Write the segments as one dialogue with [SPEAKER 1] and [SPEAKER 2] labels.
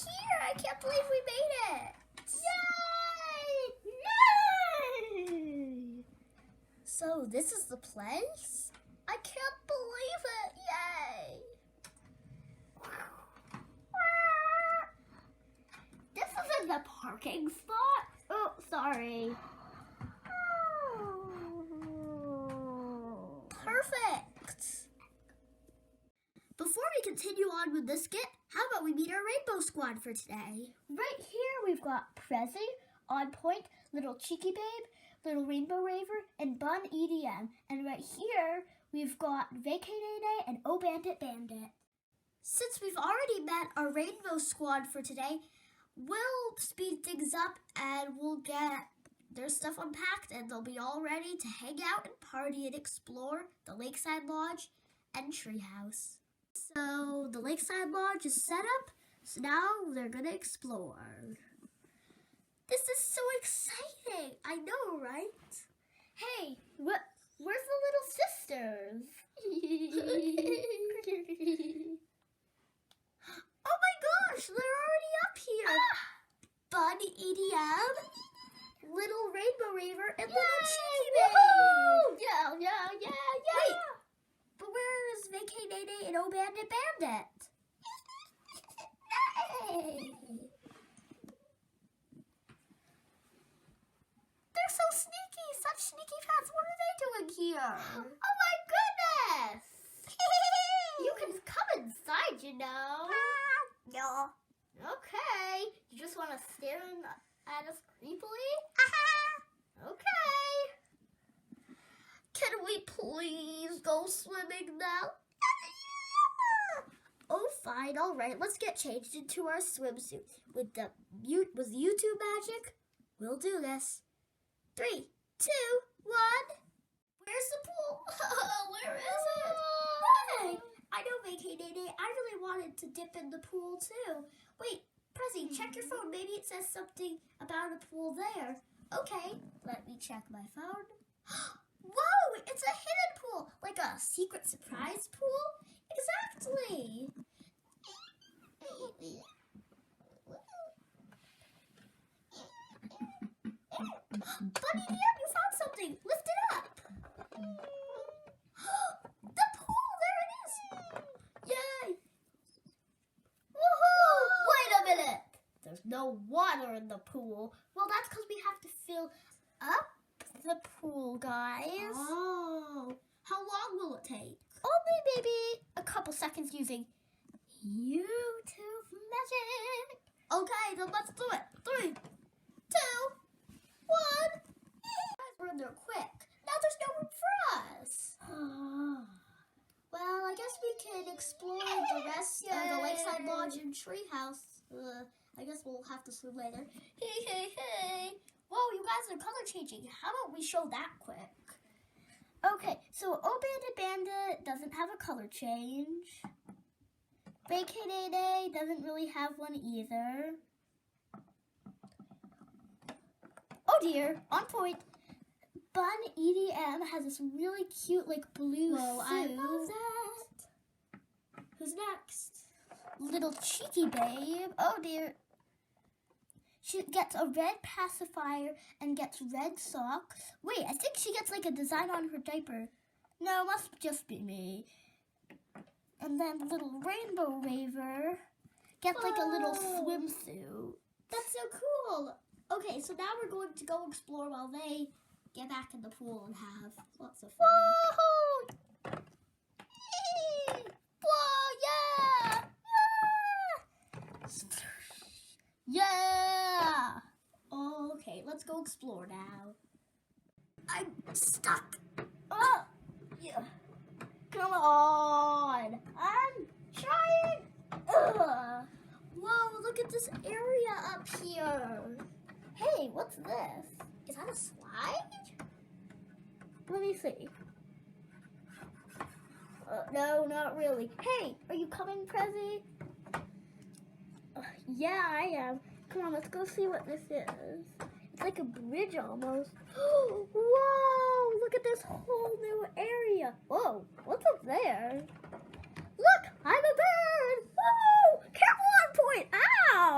[SPEAKER 1] here! I can't believe we made it!
[SPEAKER 2] Yay! Yay!
[SPEAKER 1] So this is the place? I can't believe it! Yay!
[SPEAKER 2] This isn't the parking spot. Oh, sorry.
[SPEAKER 1] Perfect! Before we continue on with this skit, how about we meet our rainbow squad for today?
[SPEAKER 2] Right here we've got Prezzie, On Point, Little Cheeky Babe, Little Rainbow Raver, and Bun EDM. And right here we've got Vacated and Oh Bandit Bandit.
[SPEAKER 1] Since we've already met our rainbow squad for today, we'll speed things up and we'll get their stuff unpacked and they'll be all ready to hang out and party and explore the Lakeside Lodge and Treehouse. So the Lakeside Lodge is set up, so now they're gonna explore. This is so exciting! I know, right?
[SPEAKER 2] Hey, where's the little sisters?
[SPEAKER 1] Oh my gosh, they're already up here! Bun EDM, Little Rainbow Raver, and Little Cheeky Babe!
[SPEAKER 2] Yeah.
[SPEAKER 1] Wait, but where is Vacay Nene and Oh Bandit Bandit? Hey! They're so sneaky! Such sneaky pets! What are they doing here?
[SPEAKER 2] Oh my goodness! You can come inside, you know.
[SPEAKER 1] No.
[SPEAKER 2] Okay. You just want to stare at us creepily? Okay.
[SPEAKER 1] Can we please go swimming now? Oh, fine. All right. Let's get changed into our swimsuit. With YouTube magic, we'll do this. 3, 2, 1. Where's the pool? Where is it? Hey, I know, Vacay Nene. I really wanted to dip in the pool too. Wait, Prezzie, check your phone. Maybe it says something about a pool there. Okay, let me check my phone. Whoa, it's a hidden pool, like a secret surprise pool. Exactly. Bunny dear, you found something. Lift it up. The pool, there it is. Yay.
[SPEAKER 2] Woohoo! Wait a minute. There's no water in the pool.
[SPEAKER 1] Well, that's because we have to fill up the pool, guys.
[SPEAKER 2] Oh.
[SPEAKER 1] How long will it take?
[SPEAKER 2] Only maybe
[SPEAKER 1] A couple seconds using
[SPEAKER 2] YouTube magic.
[SPEAKER 1] Okay, then let's do it. 3, 2, 1. Guys, we're in there quick. Now there's no room for us. Well, I guess we can explore the rest of the Lakeside Lodge and Treehouse. I guess we'll have to swim later. Hey. Whoa, you guys are color changing. How about we show that quick?
[SPEAKER 2] Okay, so Oh Bandit Bandit doesn't have a color change. Vacated doesn't really have one either. Oh dear, On Point. Bun EDM has this really cute, like, blue
[SPEAKER 1] Whoa,
[SPEAKER 2] suit.
[SPEAKER 1] I love that. Who's next?
[SPEAKER 2] Little Cheeky Babe. Oh dear. She gets a red pacifier and gets red socks. Wait, I think she gets like a design on her diaper. No, must just be me. And then Little Rainbow Raver gets like a little swimsuit.
[SPEAKER 1] That's so cool. Okay, so now we're going to go explore while they get back in the pool and have lots of fun.
[SPEAKER 2] Woohoo! Whoa, yeah! Yeah!
[SPEAKER 1] Okay, let's go explore now. I'm stuck.
[SPEAKER 2] Oh, yeah. Come on. I'm trying. Ugh.
[SPEAKER 1] Whoa, look at this area up here.
[SPEAKER 2] Hey, what's this?
[SPEAKER 1] Is that a slide?
[SPEAKER 2] Let me see. No, not really. Hey, are you coming, Prezzie? Yeah, I am. Come on, let's go see what this is. It's like a bridge almost. Whoa, look at this whole new area. Whoa, what's up there? Look, I'm a bird. Whoa, careful On Point. Ow!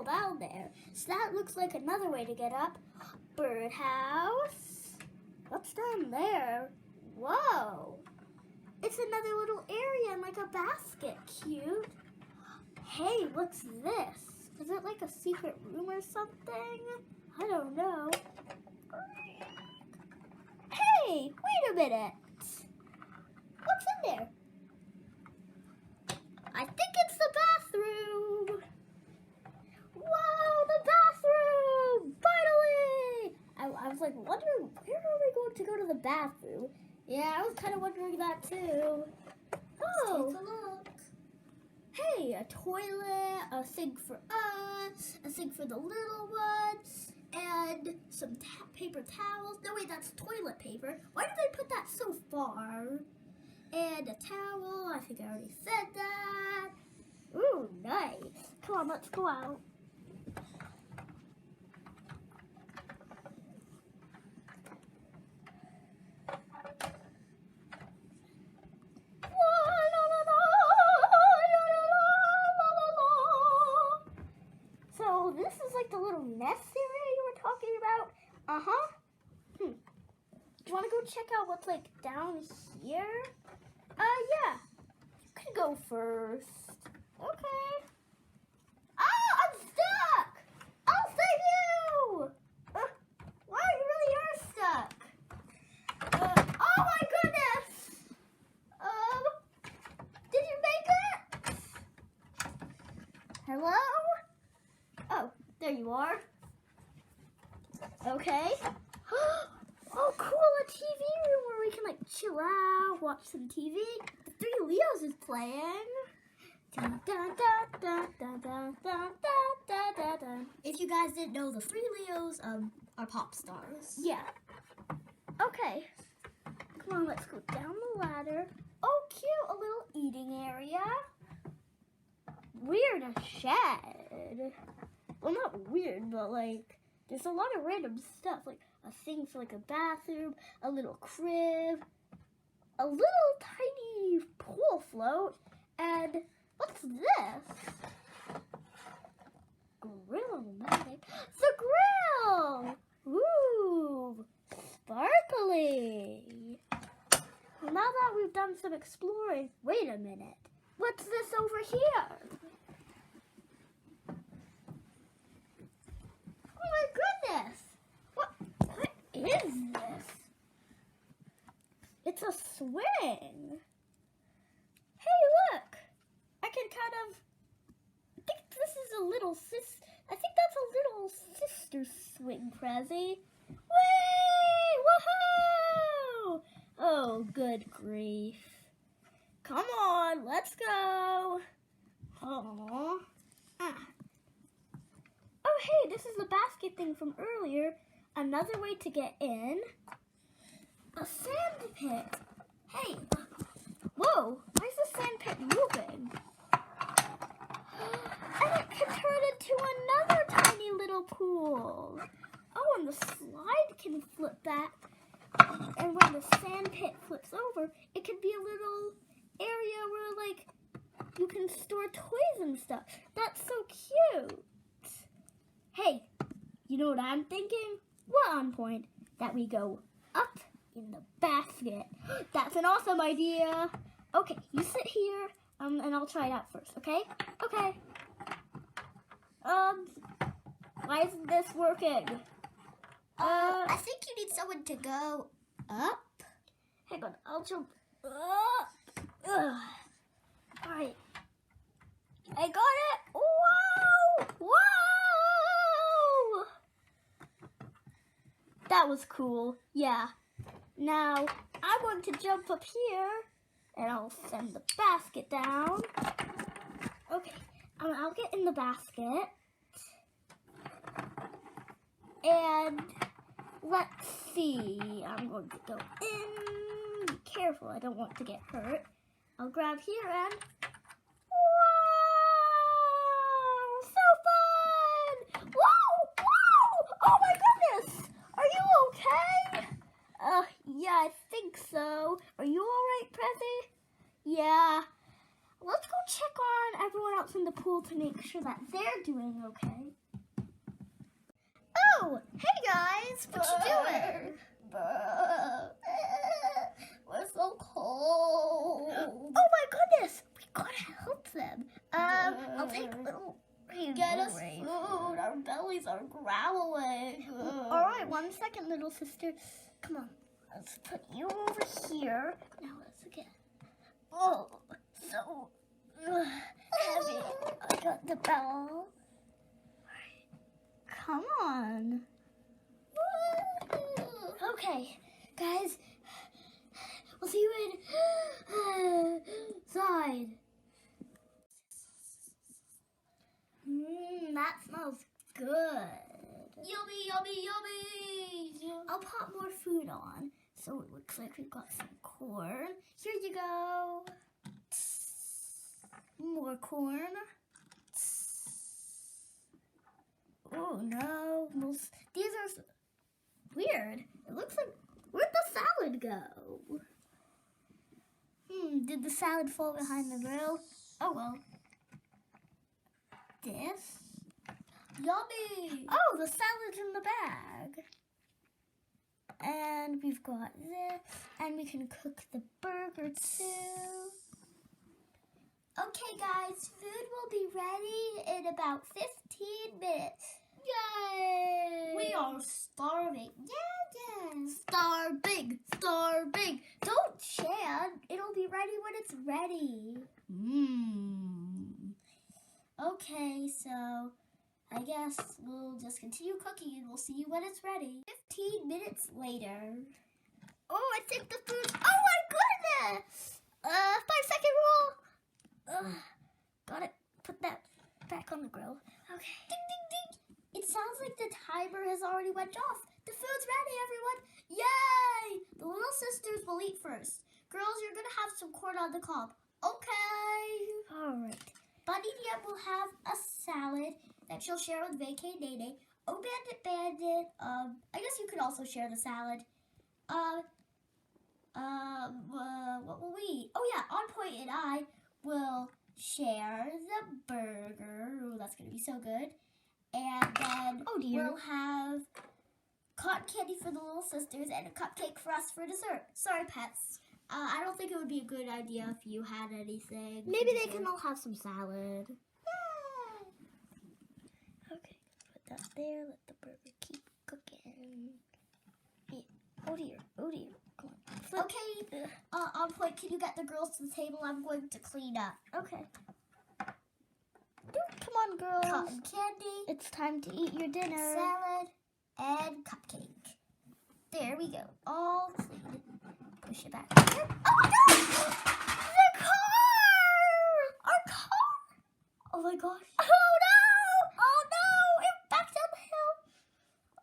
[SPEAKER 2] down there. So that looks like another way to get up. Birdhouse. What's down there? Whoa. It's another little area and like a basket. Cute. Hey, what's this? Is it like a secret room or something? I don't know. Hey, wait a minute. What's in there? I think it's the bathroom. Whoa, the bathroom! Finally! I was like wondering, where are we going to go to the bathroom? Yeah, I was kind of wondering that too. Oh,
[SPEAKER 1] Take a look.
[SPEAKER 2] hey, a toilet, a sink for us, a sink for the little ones, and some paper towels. No, wait, that's toilet paper. Why did they put that so far? And a towel. I think I already said that. Ooh, nice. Come on, let's go out. So this is like the little nest area you were talking about? Uh-huh. Do you want to go check out what's like down here? Yeah. You can go first. Okay. Oh, I'm stuck! I'll save you! Wow, you really are stuck. Oh my goodness! Did you make it? Hello? Oh, there you are. Okay. Oh, cool, a TV room where we can like chill out, watch some TV. The Three Leos is playing. Dun, dun, dun, dun, dun, dun, dun, dun, dun, dun.
[SPEAKER 1] If you guys didn't know, the Three Leos are pop stars.
[SPEAKER 2] Yeah. Okay. Come on, let's go down the ladder. Oh, cute, a little eating area. Weird, a shed. Well, not weird, but like, there's a lot of random stuff, like a thing for like a bathroom, a little crib, a little tiny pool float, and what's this? Grill-matic. The grill! Ooh, sparkly. Well, now that we've done some exploring, wait a minute. What's this over here? Oh my goodness! What is this? It's a swing. Hey, look! I can kind of. I think this is a little I think that's a little sister swing, Prezzie. Whee! Woohoo! Oh, good grief! Come on, let's go. Aww. Oh, hey, this is the basket thing from earlier. Another way to get in. A sand pit. Hey, whoa, why is the sand pit moving? And it can turn into another tiny little pool. Oh, and the slide can flip back. And when the sand pit flips over, it can be a little area where, like, you can store toys and stuff. That's so cute. Hey, you know what I'm thinking? We're on point that we go up in the basket. That's an awesome idea. Okay, you sit here, and I'll try it out first, okay? Okay. Why isn't this working?
[SPEAKER 1] I think you need someone to go up.
[SPEAKER 2] Hang on, I'll jump up. Ugh. All right. I got it. Whoa! Whoa! That was cool. Yeah. Now, I'm going to jump up here, and I'll send the basket down. Okay. I'll get in the basket. And let's see. I'm going to go in. Be careful. I don't want to get hurt. I'll grab here and... Whoa! So fun! Whoa! Whoa! Oh my goodness! Are you okay? Yeah, I think so. Are you alright, Prezzie? Yeah. Let's go check on everyone else in the pool to make sure that they're doing okay. Pets, what you doing?
[SPEAKER 1] We're so cold.
[SPEAKER 2] Oh my goodness, we gotta help them. I'll take a little
[SPEAKER 1] Get us food. Our bellies are growling.
[SPEAKER 2] All right, 1 second, little sister. Come on, let's put you over here. Now let's get. Oh, so heavy. I got the bell. Come on. Okay, guys. We'll see you inside. That smells good.
[SPEAKER 1] Yummy, yummy, yummy.
[SPEAKER 2] I'll pop more food on. So it looks like we've got some corn. Here you go. More corn. Oh no. These are weird. It looks like, where'd the salad go? Did the salad fall behind the grill? Oh well. This.
[SPEAKER 1] Yummy.
[SPEAKER 2] Oh, the salad's in the bag. And we've got this. And we can cook the burger too. Okay, guys. Food will be ready in about 15 minutes. Yay!
[SPEAKER 1] We are starving.
[SPEAKER 2] Yeah. Starving. Don't chat. It'll be ready when it's ready. Okay, so I guess we'll just continue cooking and we'll see you when it's ready. 15 minutes later. Oh, I think the food. Oh my goodness! 5-second rule. Got it. Put that back on the grill. Okay.
[SPEAKER 1] Ding, ding, ding. It sounds like the timer has already went off. The food's ready, everyone. Yay! The little sisters will eat first. Girls, you're going to have some corn on the cob. Okay.
[SPEAKER 2] All right.
[SPEAKER 1] Bunny Dia will have a salad that she'll share with Vacay Nene. Oh, Bandit, I guess you could also share the salad. What will we eat? Oh yeah, On Point and I will share the burger. Ooh, that's gonna be so good. And then we'll have cotton candy for the little sisters and a cupcake for us for dessert. Sorry, pets. I don't think it would be a good idea if you had anything.
[SPEAKER 2] Maybe they can all have some salad. Okay, put that there. Let the burger keep cooking. Yeah. Oh dear. Come on. Flip.
[SPEAKER 1] Okay, On Point, can you get the girls to the table? I'm going to clean up.
[SPEAKER 2] Okay. Come on, girls.
[SPEAKER 1] Cotton candy,
[SPEAKER 2] It's time to eat your dinner.
[SPEAKER 1] salad, and cupcake. There we go. All clean. Push it back here.
[SPEAKER 2] Oh my gosh! The car! Our car!
[SPEAKER 1] Oh my gosh.
[SPEAKER 2] Oh no!
[SPEAKER 1] Oh no! It backed down the hill.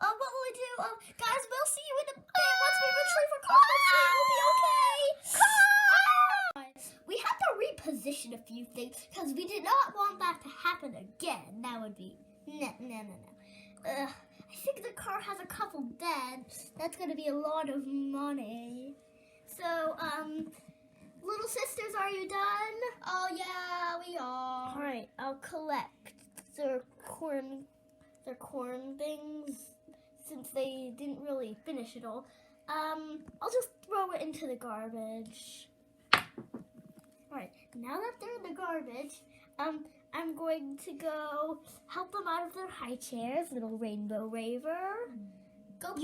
[SPEAKER 1] What will we do? Guys, we'll see you in a bit. Once we reach for conference, we'll be okay. We have to reposition a few things because we did not want that to happen again. That would be no.
[SPEAKER 2] I think the car has a couple dents. That's gonna be a lot of money. So, little sisters, are you done?
[SPEAKER 1] Oh yeah, we are.
[SPEAKER 2] All right, I'll collect their corn things since they didn't really finish it all. I'll just throw it into the garbage. All right, now that they're in the garbage, I'm going to go help them out of their high chairs, little rainbow raver.
[SPEAKER 1] Girls,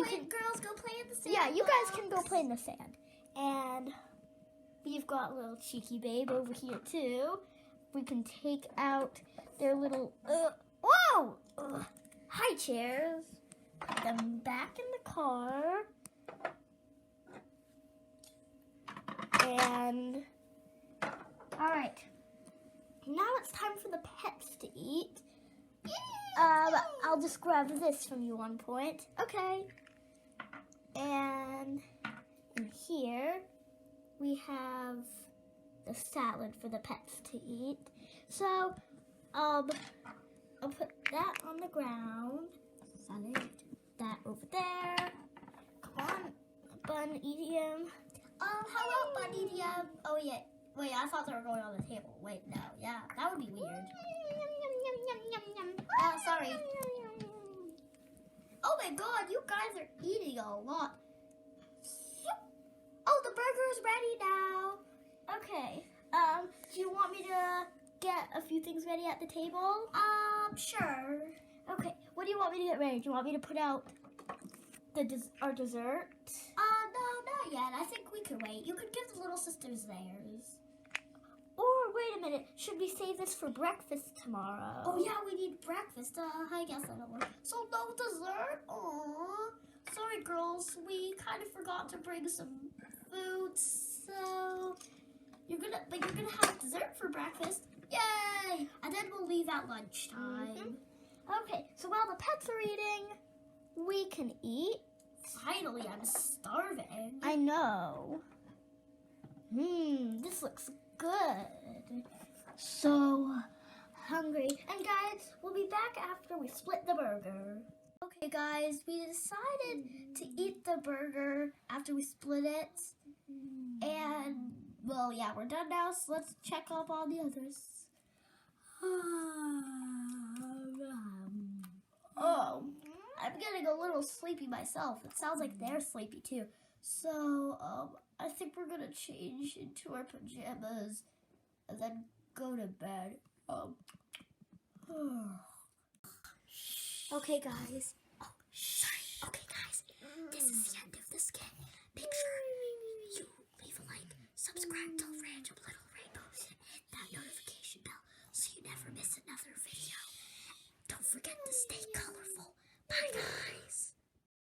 [SPEAKER 1] go play in the sand.
[SPEAKER 2] Yeah, you guys can go play in the sand. And we've got little cheeky babe over here too. We can take out their little high chairs, put them back in the car, and all right. Now it's time for the pets to eat. I'll just grab this from you On Point. Okay. And in here, we have the salad for the pets to eat. So, I'll put that on the ground. Salad. That over there. Come on, Bun Idiom.
[SPEAKER 1] Hello, Bunny Dia. Oh yeah. Wait, I thought they were going on the table. Wait, no. Yeah, that would be weird. Sorry. Oh my my god, you guys are eating a lot. Oh, the burger's ready now.
[SPEAKER 2] Okay. Do you want me to get a few things ready at the table?
[SPEAKER 1] Sure.
[SPEAKER 2] Okay. What do you want me to get ready? Do you want me to put out our dessert?
[SPEAKER 1] No, not yet. I think we could wait. You could give the little sisters theirs.
[SPEAKER 2] Or wait a minute. Should we save this for breakfast tomorrow?
[SPEAKER 1] Oh yeah, we need breakfast. I guess that'll work. So no dessert? Aww. Sorry, girls. We kind of forgot to bring some food. So you're gonna have dessert for breakfast. Yay! And then we'll leave at lunchtime.
[SPEAKER 2] Okay. So while the pets are eating, we can eat.
[SPEAKER 1] Finally, I'm starving.
[SPEAKER 2] I know. This looks good. So hungry. And guys, we'll be back after we split the burger.
[SPEAKER 1] Okay, guys, we decided to eat the burger after we split it. And, well, yeah, we're done now, so let's check up on the others. Oh, I'm getting a little sleepy myself. It sounds like they're sleepy too. So, I think we're gonna change into our pajamas and then go to bed. Okay, guys. Oh, sorry. Okay, guys. This is the end of the skit. Make sure you leave a like, subscribe to Random Little Rainbow, and hit that notification bell so you never miss another video. Don't forget to stay colorful.